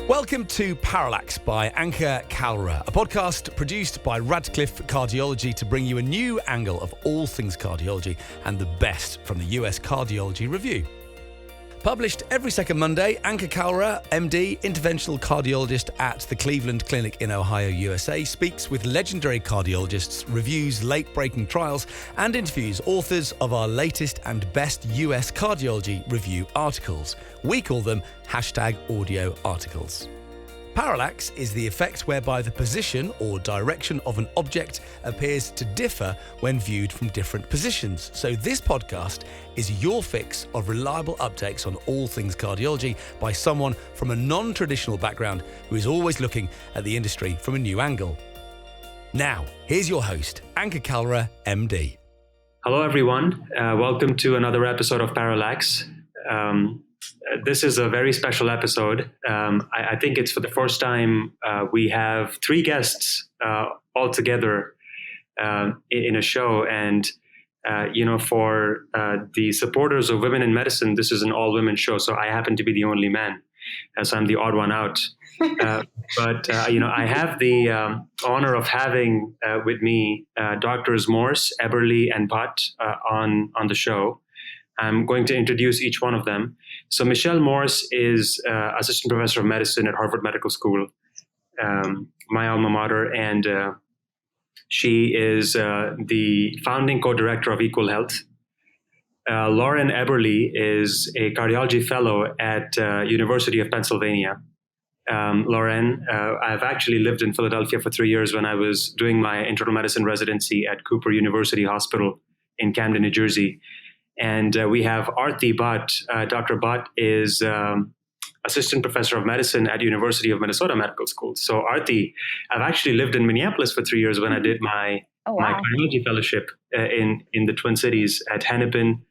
Welcome to Parallax by Ankur Kalra, a podcast produced by Radcliffe Cardiology to bring you a new angle of all things cardiology and the best from the US Cardiology Review. Published every second Monday, Ankur Kalra, MD, interventional cardiologist at the Cleveland Clinic in Ohio, USA, speaks with legendary cardiologists, reviews late-breaking trials, and interviews authors of our latest and best US Cardiology Review articles. We call them #audio articles. Parallax is the effect whereby the position or direction of an object appears to differ when viewed from different positions. So this podcast is your fix of reliable updates on all things cardiology by someone from a non-traditional background who is always looking at the industry from a new angle. Now, here's your host, Ankur Kalra, MD. Hello, everyone. Welcome to another episode of Parallax. This is a very special episode. I think it's for the first time we have three guests all together in a show. And, for the supporters of women in medicine, this is an all-women show. So I happen to be the only man, so I'm the odd one out. But I have the honor of having with me Drs. Morse, Eberly, and Butt on the show. I'm going to introduce each one of them. So Michelle Morse is assistant professor of medicine at Harvard Medical School, my alma mater, and she is the founding co-director of EqualHealth. Lauren Eberly is a cardiology fellow at University of Pennsylvania. Lauren, I've actually lived in Philadelphia for 3 years when I was doing my internal medicine residency at Cooper University Hospital in Camden, New Jersey. And we have Arti Butt. Dr. Butt is assistant professor of medicine at University of Minnesota Medical School. So Arti, I've actually lived in Minneapolis for 3 years when I did my cardiology fellowship in the Twin Cities at Hennepin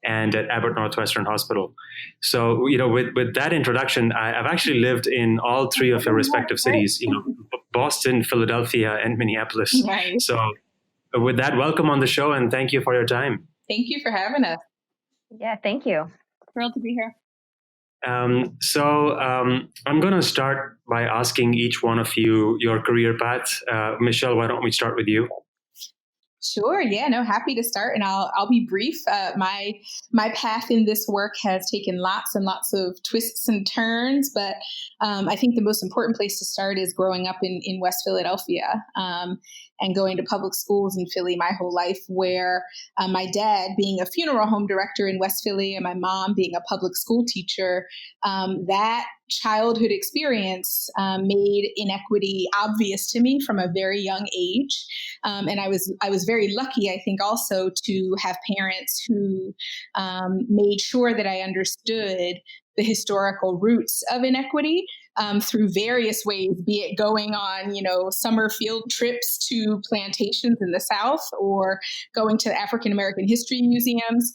and at Abbott Northwestern Hospital. So, with that introduction, I've actually lived in all three of your respective cities, Boston, Philadelphia, and Minneapolis. Nice. So with that, welcome on the show and thank you for your time. Thank you for having us. Yeah, thank you. Thrilled to be here. I'm going to start by asking each one of you your career path. Michelle, why don't we start with you? Sure. Yeah, no, happy to start. And I'll be brief. My path in this work has taken lots and lots of twists and turns, but I think the most important place to start is growing up in West Philadelphia and going to public schools in Philly my whole life, where my dad being a funeral home director in West Philly and my mom being a public school teacher, that childhood experience made inequity obvious to me from a very young age. And I was very lucky, I think, also to have parents who made sure that I understood the historical roots of inequity through various ways, be it going on, summer field trips to plantations in the South or going to African-American history museums.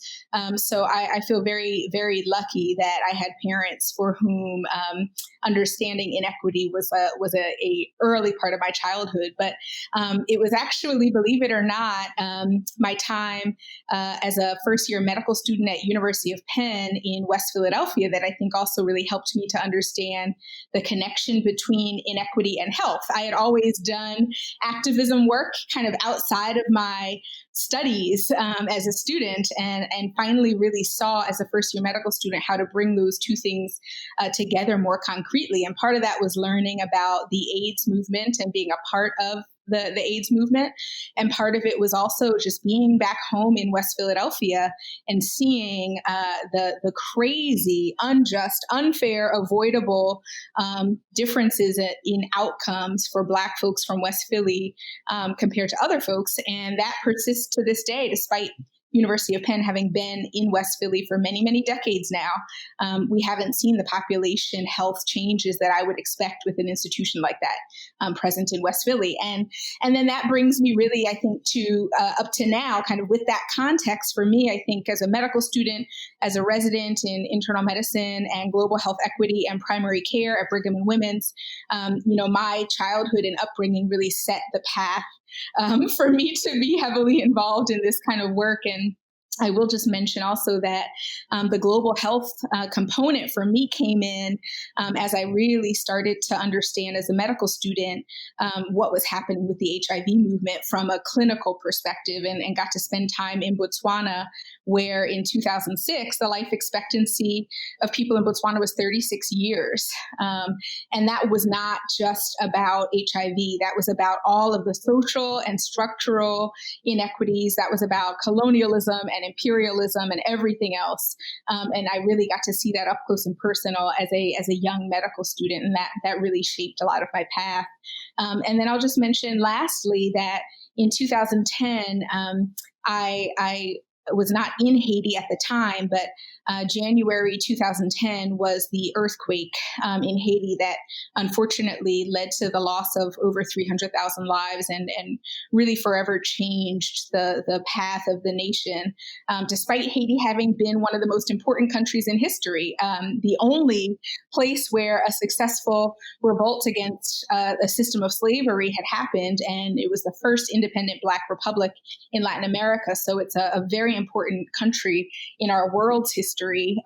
So I feel very, very lucky that I had parents for whom understanding inequity was a early part of my childhood. But it was actually, believe it or not, my time as a first-year medical student at University of Penn in West Philadelphia that I think also really helped me to understand the connection between inequity and health. I had always done activism work kind of outside of my studies as a student and finally really saw as a first-year medical student how to bring those two things together more concretely. And part of that was learning about the AIDS movement and being a part of the AIDS movement. And part of it was also just being back home in West Philadelphia and seeing the crazy, unjust, unfair, avoidable differences in outcomes for Black folks from West Philly compared to other folks. And that persists to this day, despite University of Penn having been in West Philly for many, many decades now. We haven't seen the population health changes that I would expect with an institution like that present in West Philly. And then that brings me really, I think, to up to now, kind of with that context for me, I think as a medical student, as a resident in internal medicine and global health equity and primary care at Brigham and Women's, my childhood and upbringing really set the path for me to be heavily involved in this kind of work. And I will just mention also that the global health component for me came in as I really started to understand as a medical student what was happening with the HIV movement from a clinical perspective, and got to spend time in Botswana, where in 2006, the life expectancy of people in Botswana was 36 years. And that was not just about HIV. That was about all of the social and structural inequities. That was about colonialism and imperialism and everything else. And I really got to see that up close and personal as a young medical student, and that really shaped a lot of my path. And then I'll just mention lastly that in 2010, I was not in Haiti at the time, but January 2010 was the earthquake in Haiti that unfortunately led to the loss of over 300,000 lives and really forever changed the path of the nation. Despite Haiti having been one of the most important countries in history, the only place where a successful revolt against a system of slavery had happened, and it was the first independent Black republic in Latin America. So it's a very important country in our world's history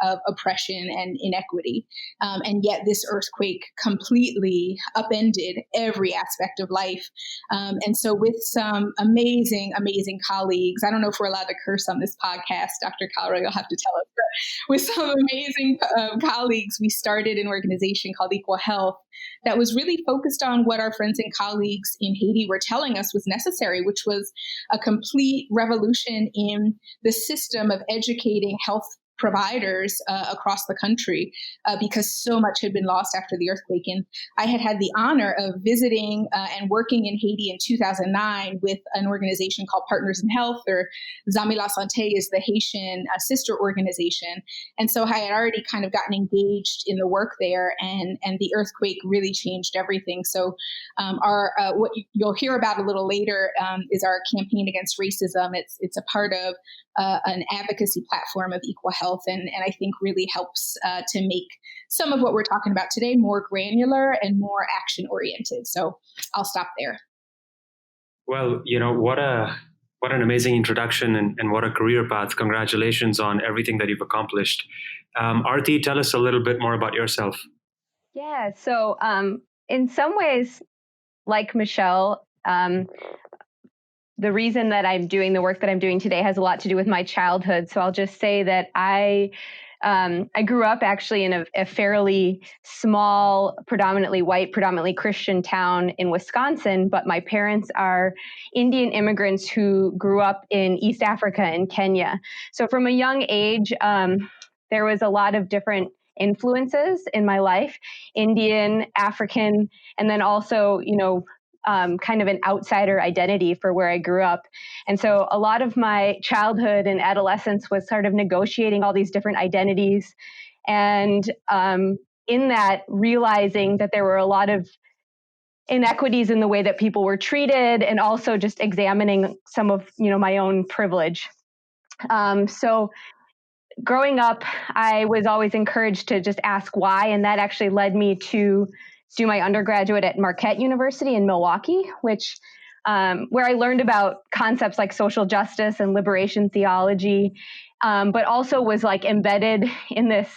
of oppression and inequity. And yet this earthquake completely upended every aspect of life. And so with some amazing, amazing colleagues, I don't know if we're allowed to curse on this podcast, Dr. Kalra, you'll have to tell us, but with some amazing colleagues, we started an organization called EqualHealth that was really focused on what our friends and colleagues in Haiti were telling us was necessary, which was a complete revolution in the system of educating health providers across the country because so much had been lost after the earthquake. And I had the honor of visiting and working in Haiti in 2009 with an organization called Partners in Health, or Zami La Santé is the Haitian sister organization. And so I had already kind of gotten engaged in the work there, and the earthquake really changed everything. So our what you'll hear about a little later is our campaign against racism. It's a part of an advocacy platform of EqualHealth, and I think really helps to make some of what we're talking about today more granular and more action oriented. So I'll stop there. Well, what an amazing introduction and what a career path. Congratulations on everything that you've accomplished. Arti, tell us a little bit more about yourself. Yeah, so in some ways, like Michelle, the reason that I'm doing the work that I'm doing today has a lot to do with my childhood. So I'll just say that I grew up actually in a fairly small, predominantly white, predominantly Christian town in Wisconsin, but my parents are Indian immigrants who grew up in East Africa and Kenya. So from a young age, there was a lot of different influences in my life, Indian, African, and then also, kind of an outsider identity for where I grew up. And so a lot of my childhood and adolescence was sort of negotiating all these different identities. And in that, realizing that there were a lot of inequities in the way that people were treated, and also just examining some of, my own privilege. So growing up, I was always encouraged to just ask why. And that actually led me to do my undergraduate at Marquette University in Milwaukee, which where I learned about concepts like social justice and liberation theology, but also was like embedded in this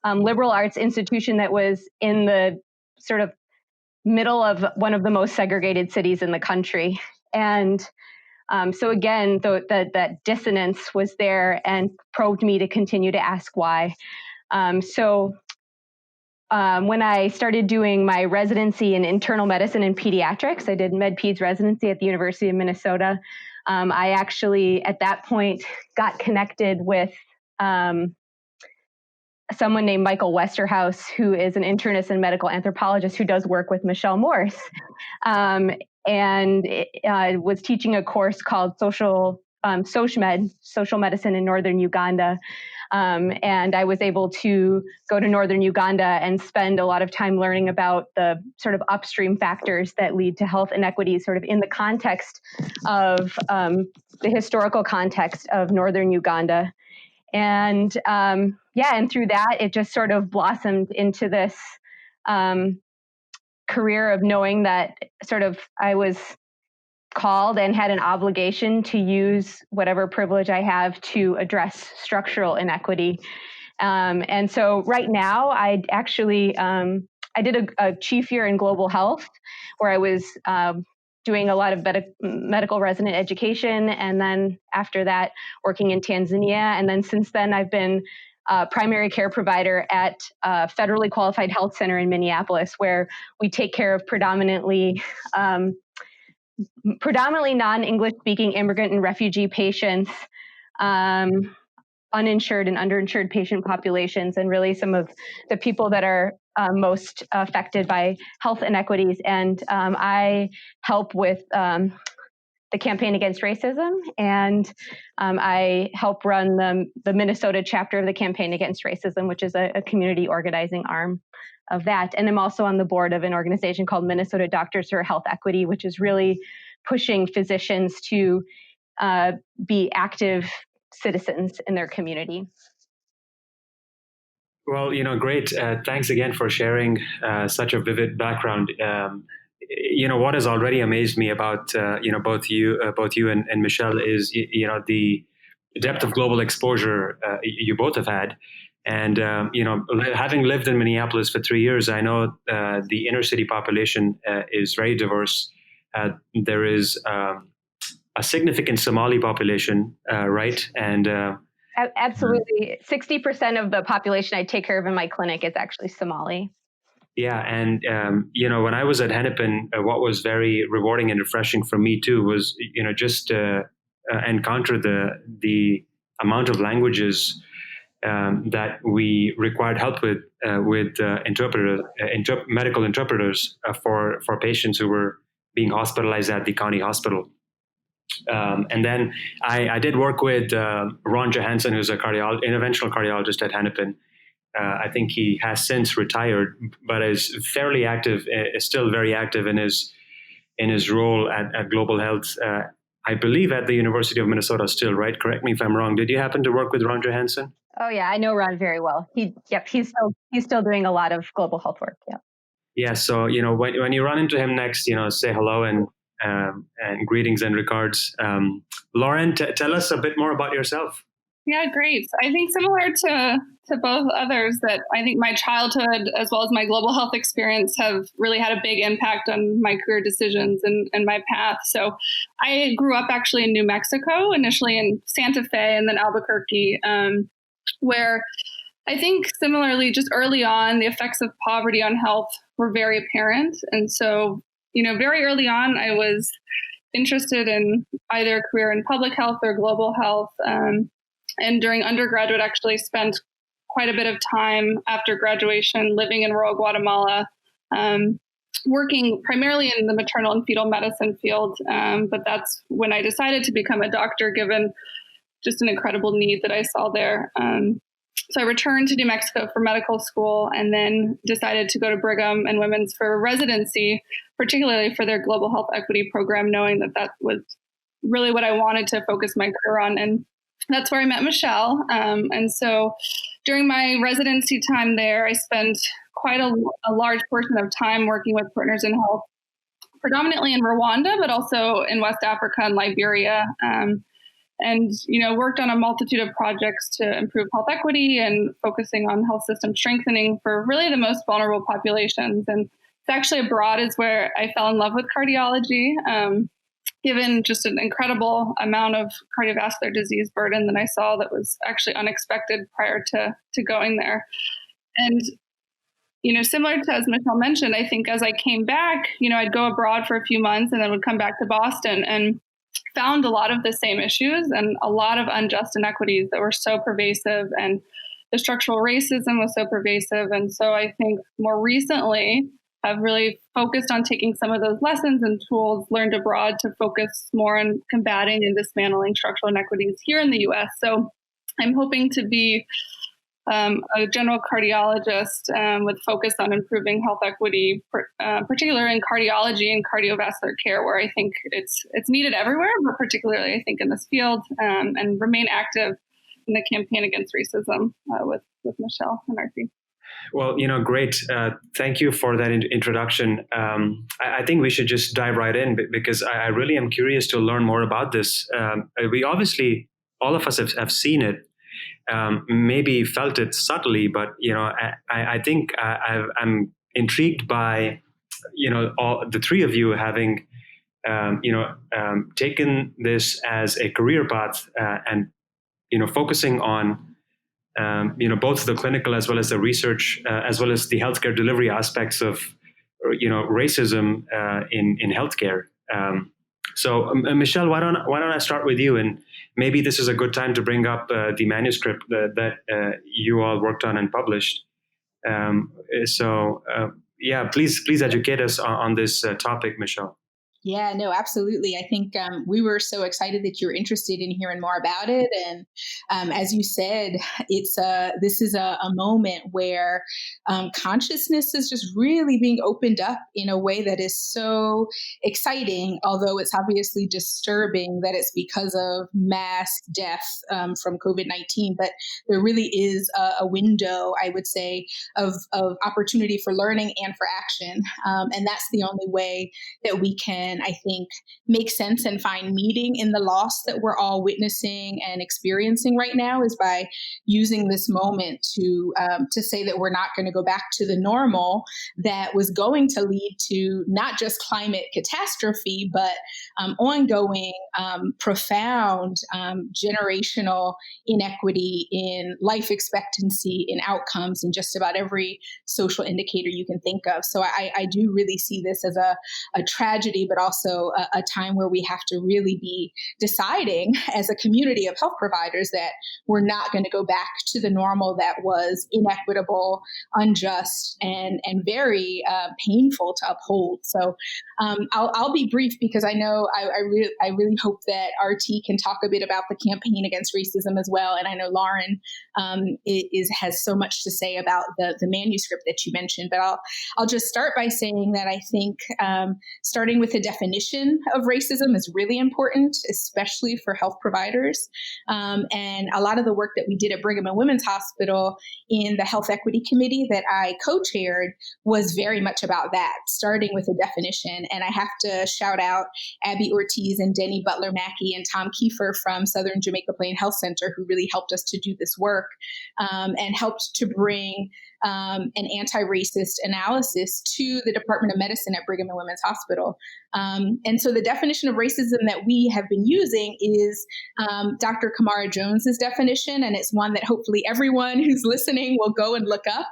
liberal arts institution that was in the sort of middle of one of the most segregated cities in the country. And so again, that dissonance was there and probed me to continue to ask why. When I started doing my residency in internal medicine and pediatrics, I did med-peds residency at the University of Minnesota. I actually, at that point, got connected with someone named Michael Westerhouse, who is an internist and medical anthropologist who does work with Michelle Morse, and was teaching a course called social medicine in northern Uganda. And I was able to go to northern Uganda and spend a lot of time learning about the sort of upstream factors that lead to health inequities, sort of in the context of the historical context of northern Uganda. And and through that, it just sort of blossomed into this career of knowing that sort of I was called and had an obligation to use whatever privilege I have to address structural inequity. And so right now, I actually, I did a chief year in global health where I was doing a lot of medical resident education. And then after that, working in Tanzania. And then since then, I've been a primary care provider at a federally qualified health center in Minneapolis, where we take care of predominantly non-English speaking immigrant and refugee patients, uninsured and underinsured patient populations, and really some of the people that are most affected by health inequities. And I help with the campaign against racism, and I help run the Minnesota chapter of the campaign against racism, which is a community organizing arm of that. And I'm also on the board of an organization called Minnesota Doctors for Health Equity, which is really pushing physicians to be active citizens in their community. Well, great. Thanks again for sharing such a vivid background. What has already amazed me about both you and Michelle is the depth of global exposure you both have had. And having lived in Minneapolis for 3 years, I know the inner city population is very diverse. There is a significant Somali population, right? And absolutely, 60% of the population I take care of in my clinic is actually Somali. Yeah, and when I was at Hennepin, what was very rewarding and refreshing for me too was just encounter the amount of languages that we required help with medical interpreters for patients who were being hospitalized at the county hospital. And then I did work with Ron Johansson, who's a interventional cardiologist at Hennepin. I think he has since retired, but is fairly active, is still very active in his role at Global Health. I believe at the University of Minnesota still, right? Correct me if I'm wrong. Did you happen to work with Ron Johansson? Oh yeah, I know Ron very well. He's still doing a lot of global health work. Yeah. Yeah. So when you run into him next, say hello and greetings and regards. Lauren, tell us a bit more about yourself. Yeah, great. I think similar to both others, that I think my childhood as well as my global health experience have really had a big impact on my career decisions and my path. So I grew up actually in New Mexico, initially in Santa Fe and then Albuquerque, where I think similarly, just early on, the effects of poverty on health were very apparent. And so, very early on, I was interested in either a career in public health or global health. And during undergraduate, actually spent quite a bit of time after graduation living in rural Guatemala, working primarily in the maternal and fetal medicine field. But that's when I decided to become a doctor, given just an incredible need that I saw there. So I returned to New Mexico for medical school and then decided to go to Brigham and Women's for residency, particularly for their global health equity program, knowing that was really what I wanted to focus my career on. And that's where I met Michelle. And so during my residency time there, I spent quite a large portion of time working with partners in health, predominantly in Rwanda, but also in West Africa and Liberia. And worked on a multitude of projects to improve health equity and focusing on health system strengthening for really the most vulnerable populations. And it's actually abroad is where I fell in love with cardiology, given just an incredible amount of cardiovascular disease burden that I saw that was actually unexpected prior to going there. And, similar to as Michelle mentioned, I think as I came back, I'd go abroad for a few months and then would come back to Boston and found a lot of the same issues and a lot of unjust inequities that were so pervasive, and the structural racism was so pervasive. And so I think more recently I've really focused on taking some of those lessons and tools learned abroad to focus more on combating and dismantling structural inequities here in the US. So I'm hoping to be a general cardiologist with focus on improving health equity, particularly in cardiology and cardiovascular care, where I think it's needed everywhere, but particularly I think in this field, and remain active in the campaign against racism with Michelle and our team. Well, great. Thank you for that introduction. I think we should just dive right in because I really am curious to learn more about this. We obviously, all of us have seen it, maybe felt it subtly, but I think I'm intrigued by all the three of you having taken this as a career path and focusing on both the clinical as well as the research, as well as the healthcare delivery aspects of, racism in healthcare. So, Michelle, why don't I start with you? And maybe this is a good time to bring up the manuscript that you all worked on and published. Please educate us on this topic, Michelle. Yeah, no, absolutely. I think we were so excited that you're interested in hearing more about it. And as you said, this is a moment where consciousness is just really being opened up in a way that is so exciting, although it's obviously disturbing that it's because of mass death from COVID-19. But there really is a window, I would say, of opportunity for learning and for action. And that's the only way that we can, I think, make sense and find meaning in the loss that we're all witnessing and experiencing right now, is by using this moment to say that we're not going to go back to the normal that was going to lead to not just climate catastrophe, but ongoing, profound, generational inequity in life expectancy, in outcomes, in just about every social indicator you can think of. So I do really see this as a tragedy, but also a time where we have to really be deciding as a community of health providers that we're not going to go back to the normal that was inequitable, unjust, and very painful to uphold. So I'll be brief because I know I really hope that RT can talk a bit about the campaign against racism as well. And I know Lauren has so much to say about the manuscript that you mentioned. But I'll just start by saying that I think starting with the definition of racism is really important, especially for health providers. And a lot of the work that we did at Brigham and Women's Hospital in the Health Equity Committee that I co-chaired was very much about that, starting with a definition. And I have to shout out Abby Ortiz and Denny Butler-Mackey and Tom Kiefer from Southern Jamaica Plain Health Center, who really helped us to do this work and helped to bring an anti-racist analysis to the Department of Medicine at Brigham and Women's Hospital. And so the definition of racism that we have been using is Dr. Kamara Jones's definition, and it's one that hopefully everyone who's listening will go and look up.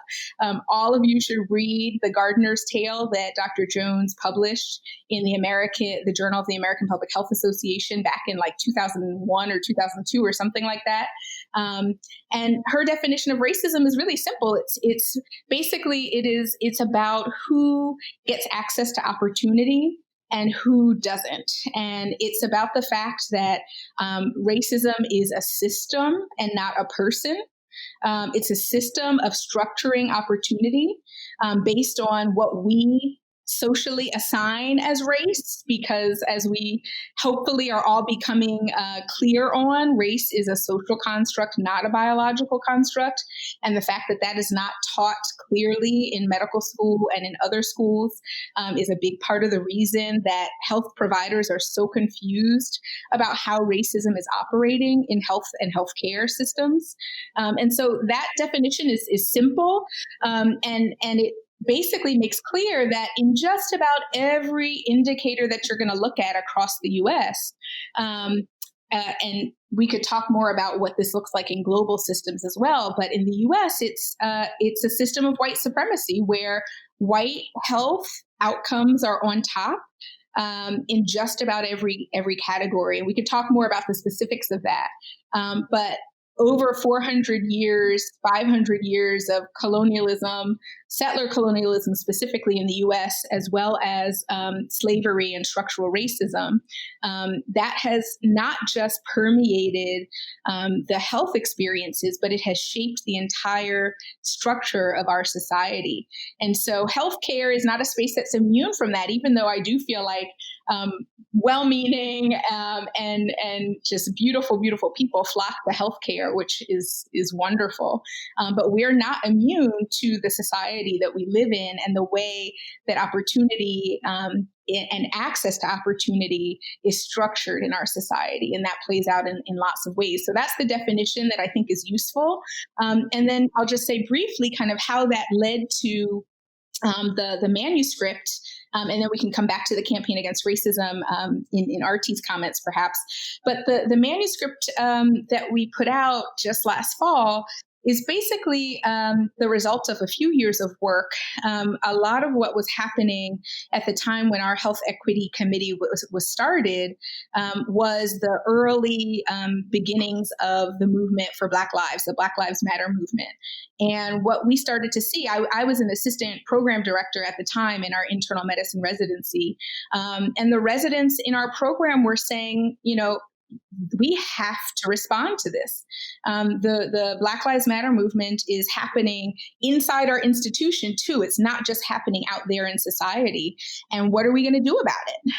All of you should read The Gardener's Tale that Dr. Jones published in the Journal of the American Public Health Association back in like 2001 or 2002 or something like that. And her definition of racism is really simple. It's basically, it's about who gets access to opportunity and who doesn't. And it's about the fact that racism is a system and not a person. It's a system of structuring opportunity based on what we socially assign as race, because as we hopefully are all becoming clear on, race is a social construct, not a biological construct. And the fact that that is not taught clearly in medical school and in other schools is a big part of the reason that health providers are so confused about how racism is operating in health and healthcare systems. And so that definition is simple, and it basically makes clear that in just about every indicator that you're going to look at across the U.S., and we could talk more about what this looks like in global systems as well, but in the U.S., it's a system of white supremacy where white health outcomes are on top in just about every category. And we could talk more about the specifics of that. But over 400 years, 500 years of colonialism, settler colonialism specifically in the U.S., as well as slavery and structural racism, that has not just permeated the health experiences, but it has shaped the entire structure of our society. And so healthcare is not a space that's immune from that, even though I do feel like well-meaning and just beautiful, beautiful people flock to healthcare, which is wonderful. But we're not immune to the society that we live in and the way that opportunity and access to opportunity is structured in our society. And that plays out in lots of ways. So that's the definition that I think is useful. And then I'll just say briefly kind of how that led to the manuscript. And then we can come back to the Campaign Against Racism in Artie's comments, perhaps. But the manuscript that we put out just last fall is basically the result of a few years of work. A lot of what was happening at the time when our Health Equity Committee was started was the early beginnings of the movement for Black Lives, the Black Lives Matter movement. And what we started to see, I was an assistant program director at the time in our internal medicine residency. And the residents in our program were saying, we have to respond to this. The Black Lives Matter movement is happening inside our institution too. It's not just happening out there in society. And what are we going to do about it?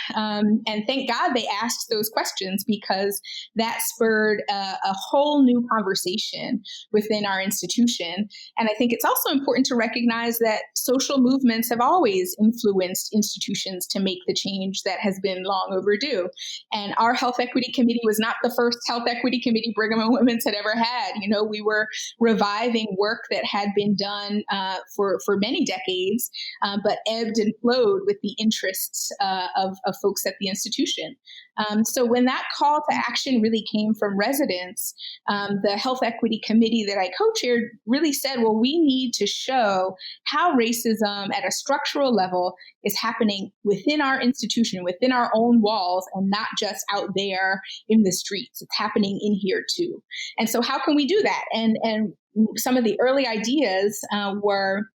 And thank God they asked those questions, because that spurred a whole new conversation within our institution. And I think it's also important to recognize that social movements have always influenced institutions to make the change that has been long overdue. And our Health Equity Committee was not the first Health Equity Committee Brigham and Women's had ever had. We were reviving work that had been done for many decades, but ebbed and flowed with the interests of folks at the institution. So when that call to action really came from residents, the Health Equity Committee that I co-chaired really said, well, we need to show how racism at a structural level is happening within our institution, within our own walls, and not just out there in the streets. It's happening in here too. And so how can we do that? And some of the early ideas were,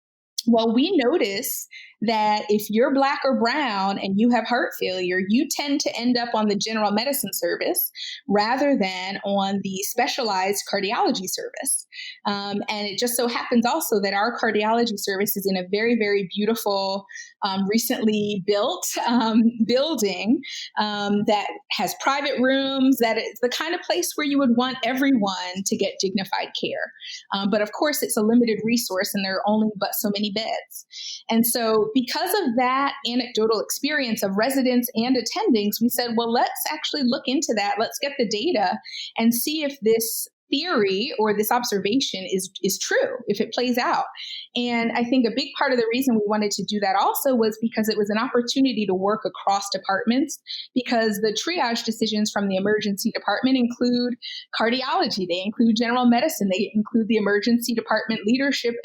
well, we notice that if you're Black or brown and you have heart failure, you tend to end up on the general medicine service rather than on the specialized cardiology service. And it just so happens also that our cardiology service is in a very, very beautiful, recently built building that has private rooms, that it's the kind of place where you would want everyone to get dignified care. But of course, it's a limited resource and there are only but so many beds. And so because of that anecdotal experience of residents and attendings, we said, well, let's actually look into that. Let's get the data and see if this theory or this observation is true, if it plays out. And I think a big part of the reason we wanted to do that also was because it was an opportunity to work across departments, because the triage decisions from the emergency department include cardiology, they include general medicine, they include the emergency department leadership,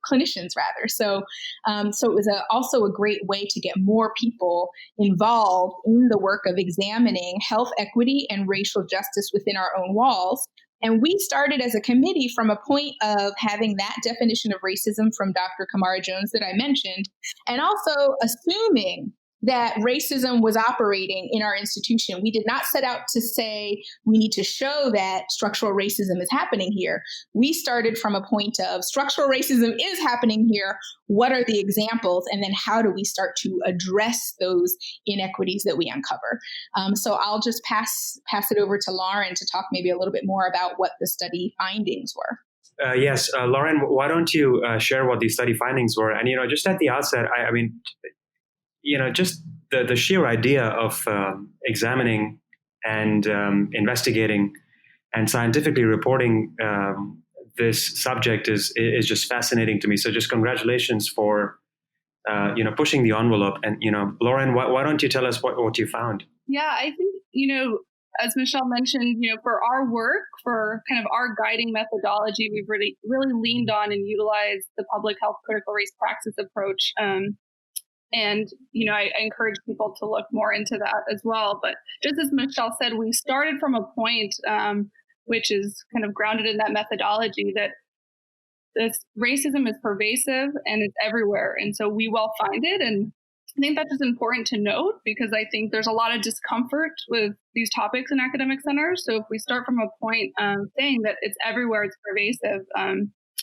clinicians rather. So it was also a great way to get more people involved in the work of examining health equity and racial justice within our own walls. And we started as a committee from a point of having that definition of racism from Dr. Kamara Jones that I mentioned, and also assuming that racism was operating in our institution. We did not set out to say we need to show that structural racism is happening here. We started from a point of structural racism is happening here. What are the examples? And then how do we start to address those inequities that we uncover? So I'll just pass it over to Lauren to talk maybe a little bit more about what the study findings were. Yes, Lauren, why don't you share what these study findings were? And, just at the outset, I mean, just the sheer idea of examining and investigating and scientifically reporting this subject is just fascinating to me. So just congratulations for, pushing the envelope. And, Lauren, why don't you tell us what you found? Yeah, I think, as Michelle mentioned, for our work, for kind of our guiding methodology, we've really leaned on and utilized the public health critical race praxis approach. And, I encourage people to look more into that as well. But just as Michelle said, we started from a point which is kind of grounded in that methodology that this racism is pervasive and it's everywhere. And so we will find it. And I think that's just important to note, because I think there's a lot of discomfort with these topics in academic centers. So if we start from a point saying that it's everywhere, it's pervasive,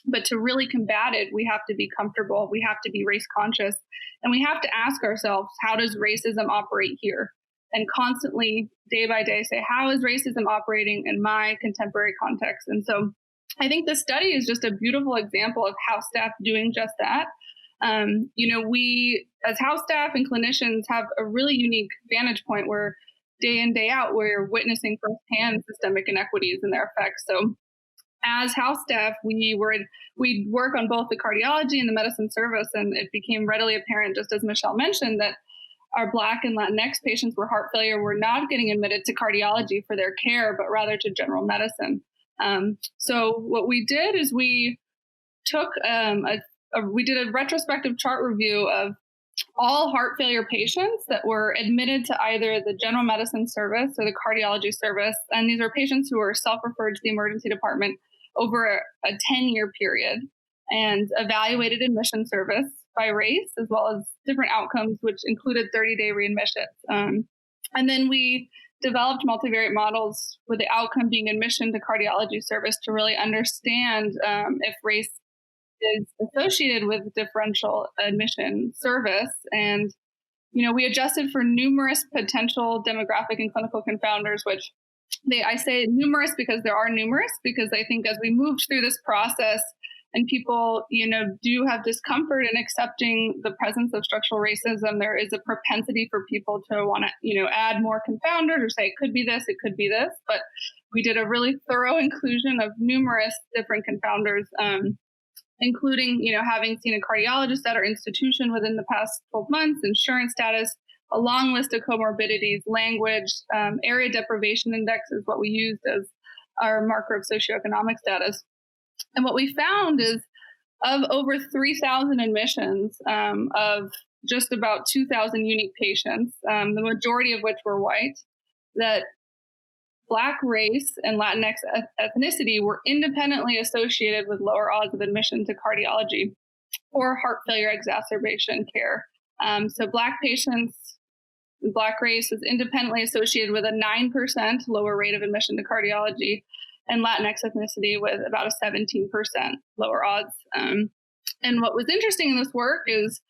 but to really combat it, we have to be comfortable, we have to be race conscious, and we have to ask ourselves, how does racism operate here? and constantly, day by day, say, how is racism operating in my contemporary context? And so I think this study is just a beautiful example of house staff doing just that. We as house staff and clinicians have a really unique vantage point where day in, day out, we're witnessing firsthand systemic inequities and their effects. So as house staff, we'd work on both the cardiology and the medicine service, and it became readily apparent, just as Michelle mentioned, that our Black and Latinx patients with heart failure were not getting admitted to cardiology for their care, but rather to general medicine. So what we did is we took we did a retrospective chart review of all heart failure patients that were admitted to either the general medicine service or the cardiology service. And these are patients who were self-referred to the emergency department over a 10-year period, and evaluated admission service by race, as well as different outcomes, which included 30-day readmissions. And then we developed multivariate models with the outcome being admission to cardiology service to really understand if race is associated with differential admission service. And, we adjusted for numerous potential demographic and clinical confounders, which I say numerous because there are numerous, because I think as we moved through this process and people, do have discomfort in accepting the presence of structural racism, there is a propensity for people to want to, add more confounders or say it could be this, it could be this. But we did a really thorough inclusion of numerous different confounders, including, having seen a cardiologist at our institution within the past 12 months, insurance status, a long list of comorbidities, language, area deprivation index is what we used as our marker of socioeconomic status. And what we found is of over 3,000 admissions, of just about 2,000 unique patients, the majority of which were white, that Black race and Latinx ethnicity were independently associated with lower odds of admission to cardiology or heart failure exacerbation care. So Black patients, Black race was independently associated with a 9% lower rate of admission to cardiology, and Latinx ethnicity with about a 17% lower odds. And what was interesting in this work is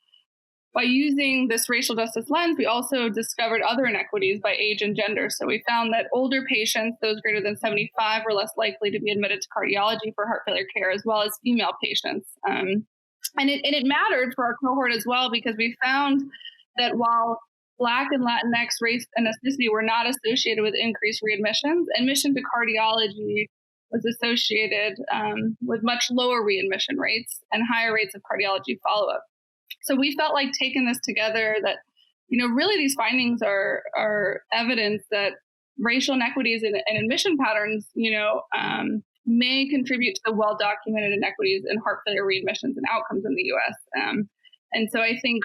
by using this racial justice lens, we also discovered other inequities by age and gender. So we found that older patients, those greater than 75, were less likely to be admitted to cardiology for heart failure care, as well as female patients. And it mattered for our cohort as well, because we found that while Black and Latinx race and ethnicity were not associated with increased readmissions, admission to cardiology was associated with much lower readmission rates and higher rates of cardiology follow-up. So we felt like taking this together that, really these findings are evidence that racial inequities and admission patterns, may contribute to the well-documented inequities in heart failure readmissions and outcomes in the U.S. And so I think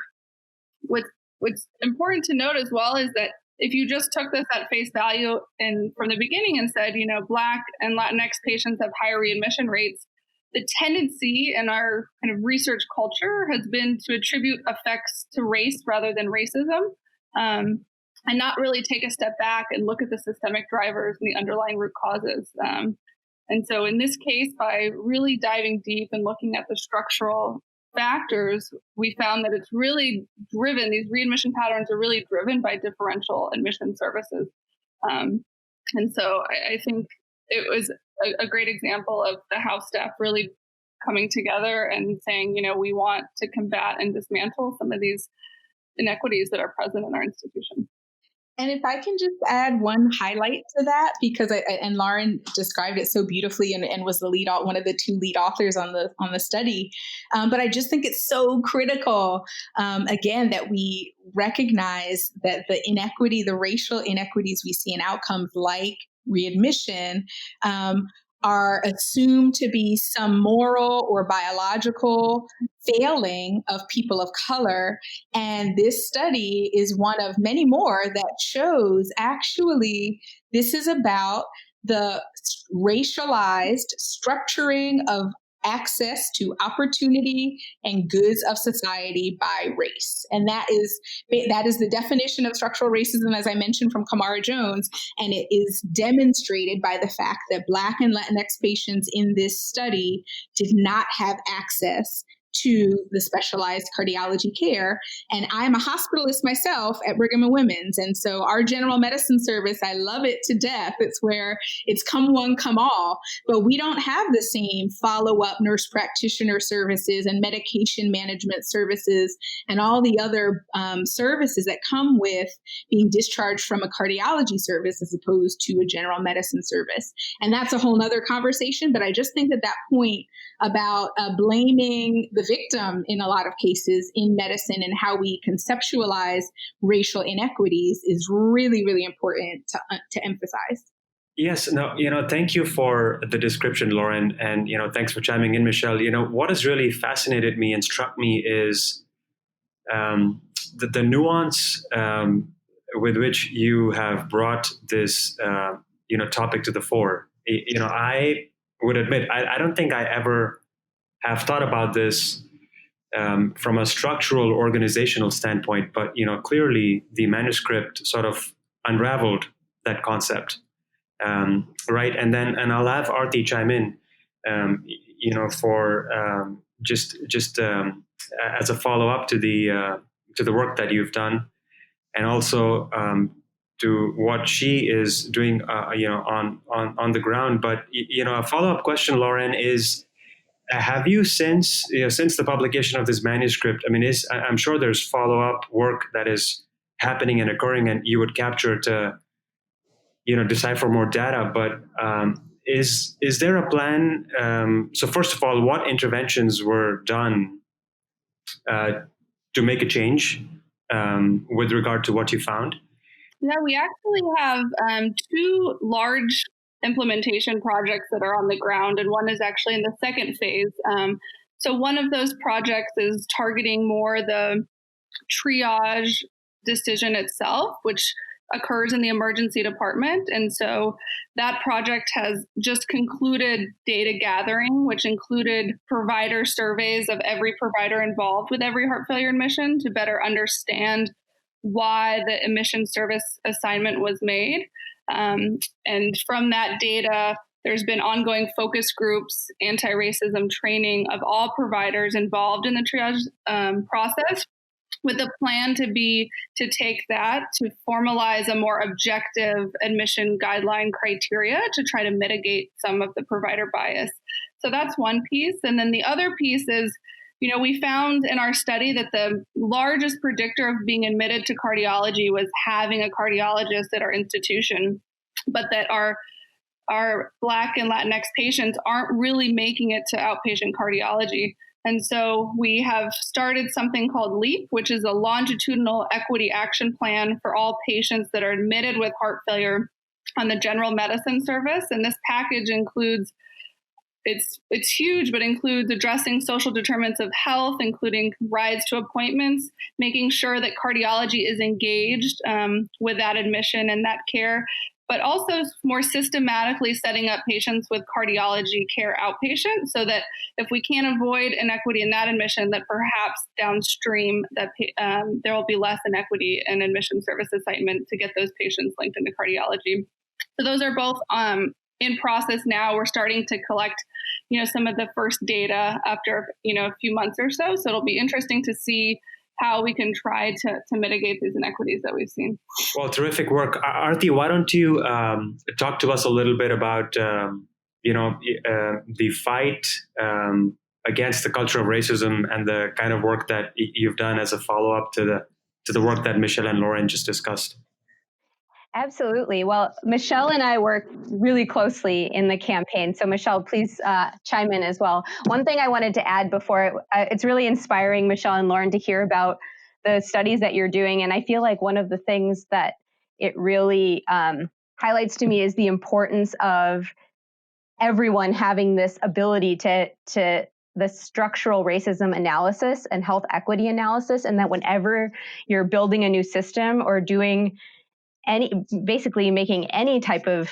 what's important to note as well is that if you just took this at face value and from the beginning and said, Black and Latinx patients have higher readmission rates, the tendency in our kind of research culture has been to attribute effects to race rather than racism, and not really take a step back and look at the systemic drivers and the underlying root causes. And so in this case, by really diving deep and looking at the structural factors, we found that it's really driven, these readmission patterns are really driven by differential admission services. And so I think it was a great example of the house staff really coming together and saying, we want to combat and dismantle some of these inequities that are present in our institution. And if I can just add one highlight to that, because and Lauren described it so beautifully and was the one of the two lead authors on the study. But I just think it's so critical, again, that we recognize that the inequity, the racial inequities we see in outcomes like readmission, are assumed to be some moral or biological failing of people of color. And this study is one of many more that shows actually this is about the racialized structuring of access to opportunity and goods of society by race. And that is the definition of structural racism, as I mentioned, from Kamara Jones. And it is demonstrated by the fact that Black and Latinx patients in this study did not have access to the specialized cardiology care. And I'm a hospitalist myself at Brigham and Women's. And so our general medicine service, I love it to death. It's where it's come one, come all, but we don't have the same follow-up nurse practitioner services and medication management services and all the other services that come with being discharged from a cardiology service as opposed to a general medicine service. And that's a whole nother conversation. But I just think that point about blaming the victim in a lot of cases in medicine and how we conceptualize racial inequities is really, really important to emphasize. Yes, no, thank you for the description, Lauren, and, thanks for chiming in, Michelle. What has really fascinated me and struck me is the nuance with which you have brought this, topic to the fore. I would admit, I don't think I ever have thought about this from a structural organizational standpoint, but, clearly the manuscript sort of unraveled that concept. Right. And I'll have Aarti chime in, for just as a follow up to the work that you've done, and also to what she is doing, on the ground. But a follow up question, Lauren, is: have you since the publication of this manuscript? I mean, I'm sure there's follow up work that is happening and occurring, and you would capture to decipher more data, but is there a plan? So first of all, what interventions were done to make a change with regard to what you found? Yeah, we actually have two large implementation projects that are on the ground, and one is actually in the second phase. So one of those projects is targeting more the triage decision itself, which occurs in the emergency department. And so that project has just concluded data gathering, which included provider surveys of every provider involved with every heart failure admission to better understand why the admission service assignment was made. And from that data, there's been ongoing focus groups, anti-racism training of all providers involved in the triage process, with the plan to take that to formalize a more objective admission guideline criteria to try to mitigate some of the provider bias. So that's one piece. And then the other piece is, we found in our study that the largest predictor of being admitted to cardiology was having a cardiologist at our institution, but that our Black and Latinx patients aren't really making it to outpatient cardiology. And so we have started something called LEAP, which is a longitudinal equity action plan for all patients that are admitted with heart failure on the general medicine service. And this package includes, it's huge, but includes addressing social determinants of health, including rides to appointments, making sure that cardiology is engaged with that admission and that care, but also more systematically setting up patients with cardiology care outpatient, so that if we can't avoid inequity in that admission, that perhaps downstream that there will be less inequity in admission service assignment to get those patients linked into cardiology. So those are both in process now. We're starting to collect, some of the first data after, a few months or so. So it'll be interesting to see how we can try to mitigate these inequities that we've seen. Well, terrific work. Aarti, why don't you talk to us a little bit about, the fight against the culture of racism and the kind of work that you've done as a follow-up to the work that Michelle and Lauren just discussed? Absolutely. Well, Michelle and I work really closely in the campaign. So Michelle, please chime in as well. One thing I wanted to add before, it's really inspiring, Michelle and Lauren, to hear about the studies that you're doing. And I feel like one of the things that it really highlights to me is the importance of everyone having this ability to the structural racism analysis and health equity analysis. And that whenever you're building a new system or doing basically making any type of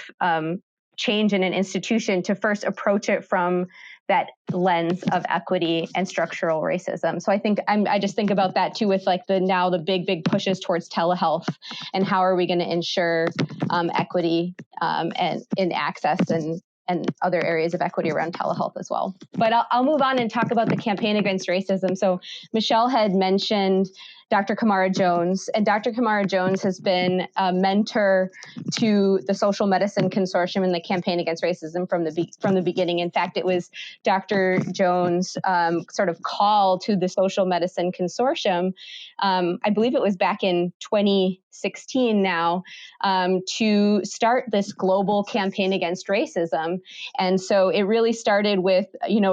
change in an institution, to first approach it from that lens of equity and structural racism. So I think I just think about that too, with like the big pushes towards telehealth, and how are we going to ensure equity and in access and other areas of equity around telehealth as well. But I'll move on and talk about the campaign against racism. So Michelle had mentioned Dr. Kamara Jones, and Dr. Kamara Jones has been a mentor to the Social Medicine Consortium and the campaign against racism from the beginning. In fact, it was Dr. Jones' sort of call to the Social Medicine Consortium. I believe it was back in 2016 now, to start this global campaign against racism. And so it really started with,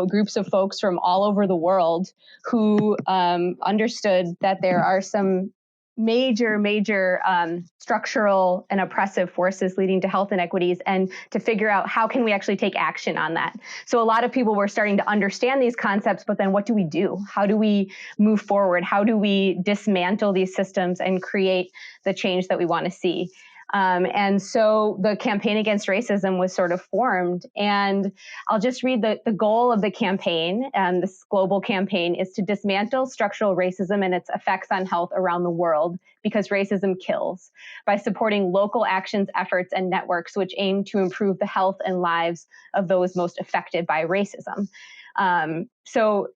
groups of folks from all over the world who understood that there are some major structural and oppressive forces leading to health inequities, and to figure out how can we actually take action on that. So a lot of people were starting to understand these concepts, but then what do we do? How do we move forward? How do we dismantle these systems and create the change that we want to see? And so the campaign against racism was sort of formed. And I'll just read the goal of the campaign. This global campaign is to dismantle structural racism and its effects on health around the world, because racism kills, by supporting local actions, efforts, and networks which aim to improve the health and lives of those most affected by racism. So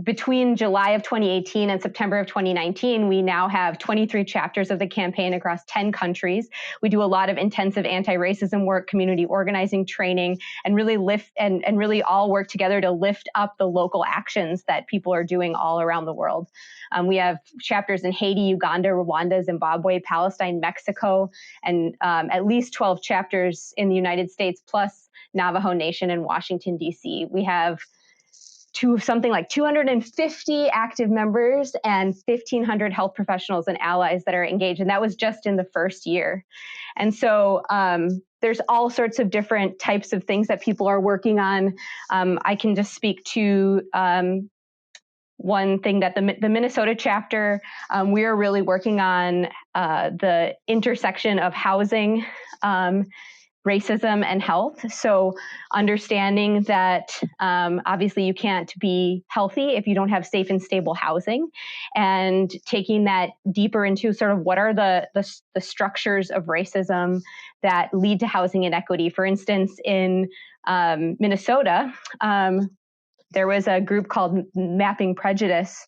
between July of 2018 and September of 2019, we now have 23 chapters of the campaign across 10 countries. We do a lot of intensive anti-racism work, community organizing, training, and really really all work together to lift up the local actions that people are doing all around the world. We have chapters in Haiti, Uganda, Rwanda, Zimbabwe, Palestine, Mexico, and at least 12 chapters in the United States, plus Navajo Nation in Washington, D.C. We have something like 250 active members and 1,500 health professionals and allies that are engaged. And that was just in the first year. And so there's all sorts of different types of things that people are working on. I can just speak to one thing that the Minnesota chapter, we are really working on the intersection of housing, racism, and health. So understanding that obviously you can't be healthy if you don't have safe and stable housing, and taking that deeper into sort of what are the structures of racism that lead to housing inequity. For instance, in Minnesota, there was a group called Mapping Prejudice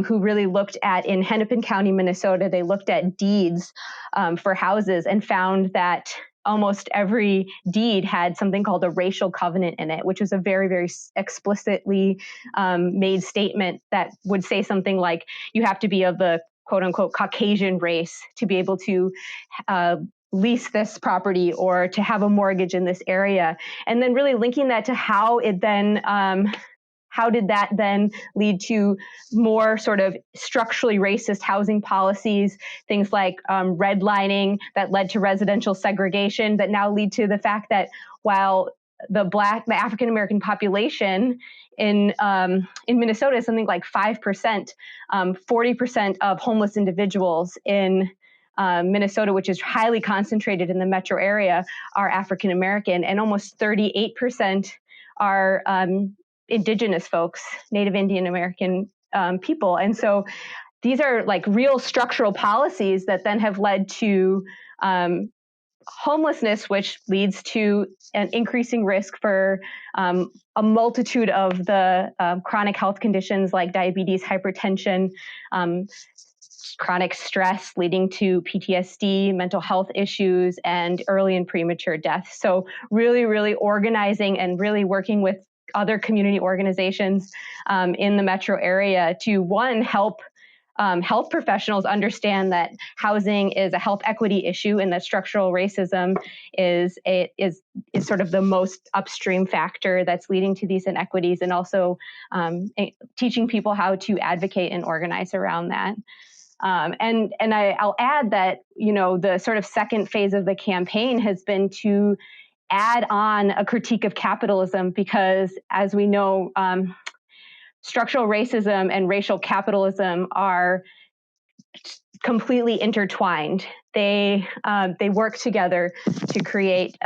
who really looked at, in Hennepin County, Minnesota, they looked at deeds for houses and found that almost every deed had something called a racial covenant in it, which was a very, very explicitly made statement that would say something like, you have to be of the quote unquote Caucasian race to be able to lease this property or to have a mortgage in this area. And then really linking that to how it then how did that then lead to more sort of structurally racist housing policies, things like redlining that led to residential segregation that now lead to the fact that while the African-American population in Minnesota is something like 5%, 40% of homeless individuals in Minnesota, which is highly concentrated in the metro area, are African-American, and almost 38% are Indigenous folks, Native Indian American people. And so these are like real structural policies that then have led to homelessness, which leads to an increasing risk for a multitude of the chronic health conditions like diabetes, hypertension, chronic stress leading to PTSD, mental health issues, and early and premature death. So really, really organizing and really working with other community organizations in the metro area to, one, help health professionals understand that housing is a health equity issue, and that structural racism is sort of the most upstream factor that's leading to these inequities, and also teaching people how to advocate and organize around that. I'll add that, the sort of second phase of the campaign has been to add on a critique of capitalism, because as we know, structural racism and racial capitalism are completely intertwined. They work together to create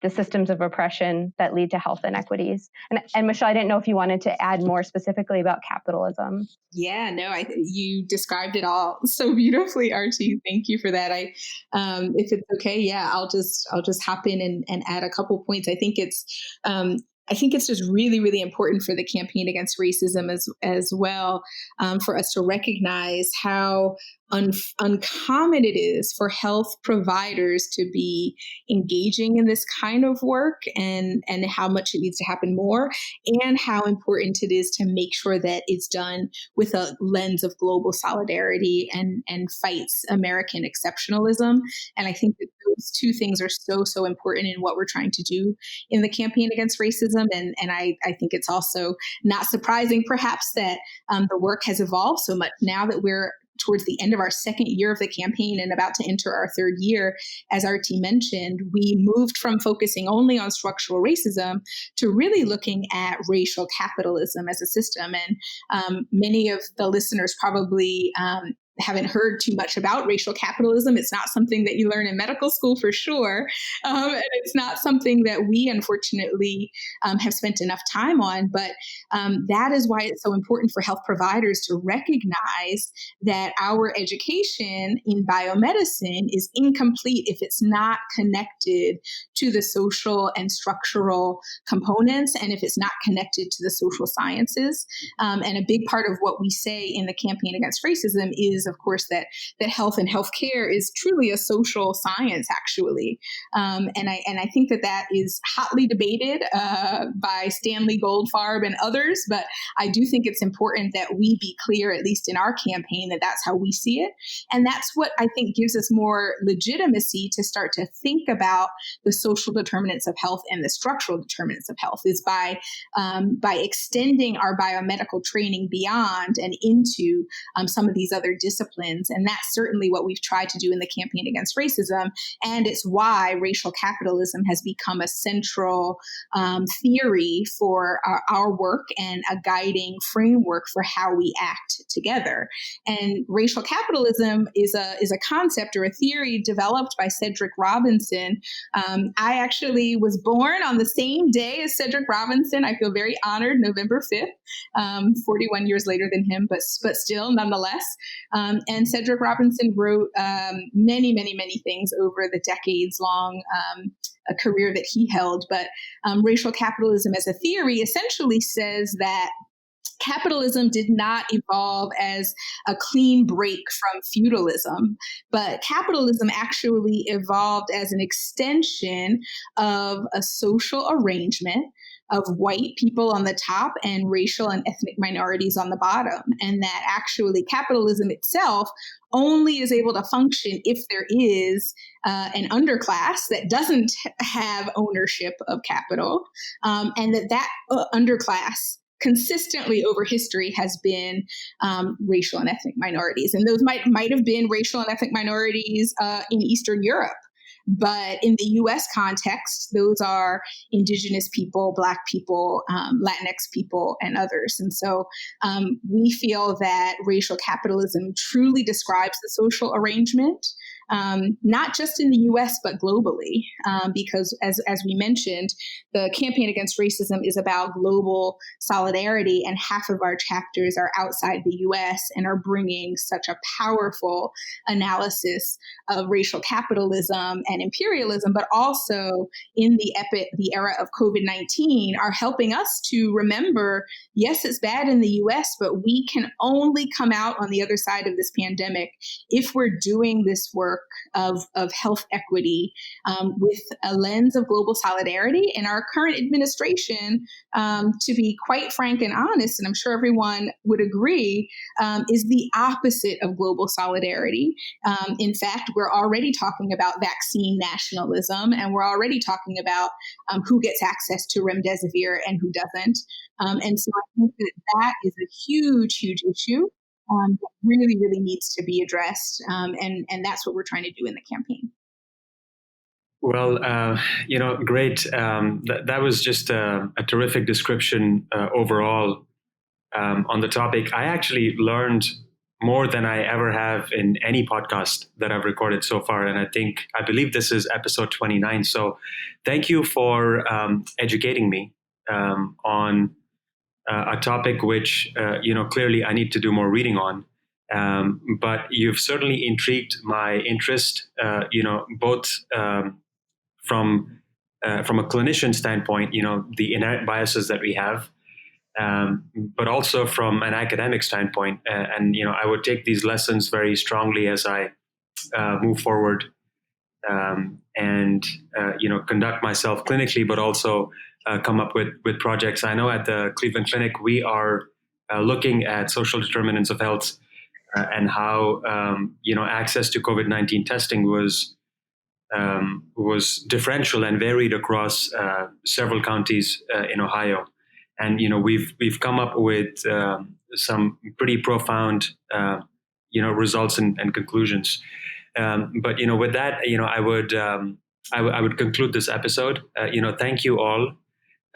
the systems of oppression that lead to health inequities. And Michelle, I didn't know if you wanted to add more specifically about capitalism. Yeah, no, you described it all so beautifully, Archie. Thank you for that. If it's okay, yeah, I'll just hop in and add a couple points. I think it's just really, really important for the campaign against racism as well, for us to recognize how uncommon it is for health providers to be engaging in this kind of work, and how much it needs to happen more, and how important it is to make sure that it's done with a lens of global solidarity and fights American exceptionalism. And I think that those two things are so important in what we're trying to do in the campaign against racism. And I think it's also not surprising, perhaps, that the work has evolved so much now that we're towards the end of our second year of the campaign and about to enter our third year. As Artie mentioned, we moved from focusing only on structural racism to really looking at racial capitalism as a system. And many of the listeners probably haven't heard too much about racial capitalism. It's not something that you learn in medical school for sure. And it's not something that we, unfortunately, have spent enough time on. But that is why it's so important for health providers to recognize that our education in biomedicine is incomplete if it's not connected to the social and structural components, and if it's not connected to the social sciences. And a big part of what we say in the campaign against racism is, of course, that health and healthcare is truly a social science, actually. And I think that is hotly debated by Stanley Goldfarb and others. But I do think it's important that we be clear, at least in our campaign, that that's how we see it. And that's what I think gives us more legitimacy to start to think about the social determinants of health and the structural determinants of health, is by extending our biomedical training beyond and into some of these other disciplines. And that's certainly what we've tried to do in the campaign against racism. And it's why racial capitalism has become a central theory for our work and a guiding framework for how we act together. And racial capitalism is a concept or a theory developed by Cedric Robinson. I actually was born on the same day as Cedric Robinson. I feel very honored, November 5th, 41 years later than him, but still, nonetheless. And Cedric Robinson wrote many things over the decades-long a career that he held. But racial capitalism as a theory essentially says that capitalism did not evolve as a clean break from feudalism, but capitalism actually evolved as an extension of a social arrangement of white people on the top and racial and ethnic minorities on the bottom. And that actually capitalism itself only is able to function if there is an underclass that doesn't have ownership of capital, and that underclass consistently over history has been racial and ethnic minorities. And those might have been racial and ethnic minorities in Eastern Europe. But in the U.S. context, those are Indigenous people, Black people, Latinx people, and others. And so we feel that racial capitalism truly describes the social arrangement, not just in the U.S., but globally, because as we mentioned, the campaign against racism is about global solidarity, and half of our chapters are outside the U.S. and are bringing such a powerful analysis of racial capitalism and imperialism, but also in the era of COVID-19 are helping us to remember, yes, it's bad in the U.S., but we can only come out on the other side of this pandemic if we're doing this work of health equity with a lens of global solidarity. And our current administration, to be quite frank and honest, and I'm sure everyone would agree, is the opposite of global solidarity. In fact, we're already talking about vaccine nationalism, and we're already talking about who gets access to remdesivir and who doesn't. And so I think that is a huge issue that really needs to be addressed. And that's what we're trying to do in the campaign. Well, great. That was just a terrific description overall on the topic. I actually learned more than I ever have in any podcast that I've recorded so far. And I believe this is episode 29. So thank you for educating me on a topic which, clearly I need to do more reading on. But you've certainly intrigued my interest, both from a clinician standpoint, the inherent biases that we have, but also from an academic standpoint. And I would take these lessons very strongly as I move forward and conduct myself clinically, but also come up with projects. I know at the Cleveland Clinic, we are looking at social determinants of health and how, access to COVID-19 testing was differential and varied across several counties in Ohio. And, we've come up with some pretty profound, results and conclusions. But, with that, I would conclude this episode. Thank you all,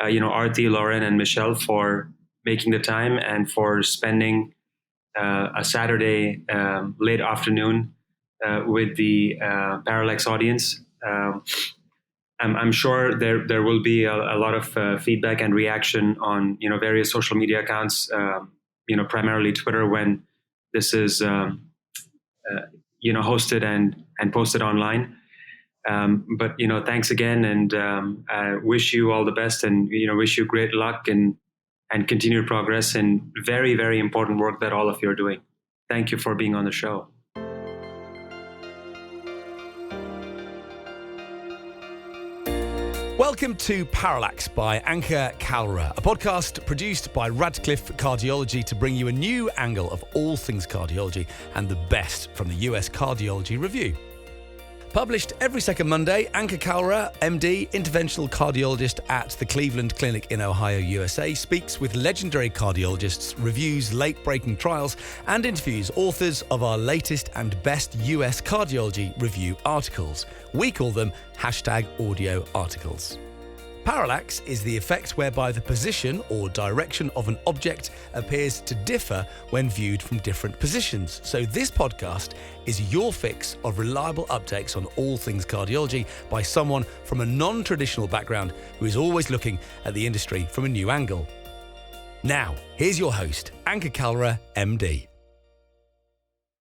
Arti, Lauren, and Michelle for making the time and for spending a Saturday late afternoon with the Parallax audience. I'm sure there will be a lot of feedback and reaction on various social media accounts, primarily Twitter, when this is hosted and posted online. But thanks again, and I wish you all the best, and wish you great luck and continued progress in very, very important work that all of you are doing. Thank you for being on the show. Welcome to Parallax by Ankur Kalra, a podcast produced by Radcliffe Cardiology to bring you a new angle of all things cardiology and the best from the US Cardiology Review. Published every second Monday, Ankur Kalra, MD, interventional cardiologist at the Cleveland Clinic in Ohio, USA, speaks with legendary cardiologists, reviews late-breaking trials, and interviews authors of our latest and best US Cardiology Review articles. We call them #audio articles. Parallax is the effect whereby the position or direction of an object appears to differ when viewed from different positions. So this podcast is your fix of reliable updates on all things cardiology by someone from a non-traditional background who is always looking at the industry from a new angle. Now, here's your host, Ankur Kalra, MD.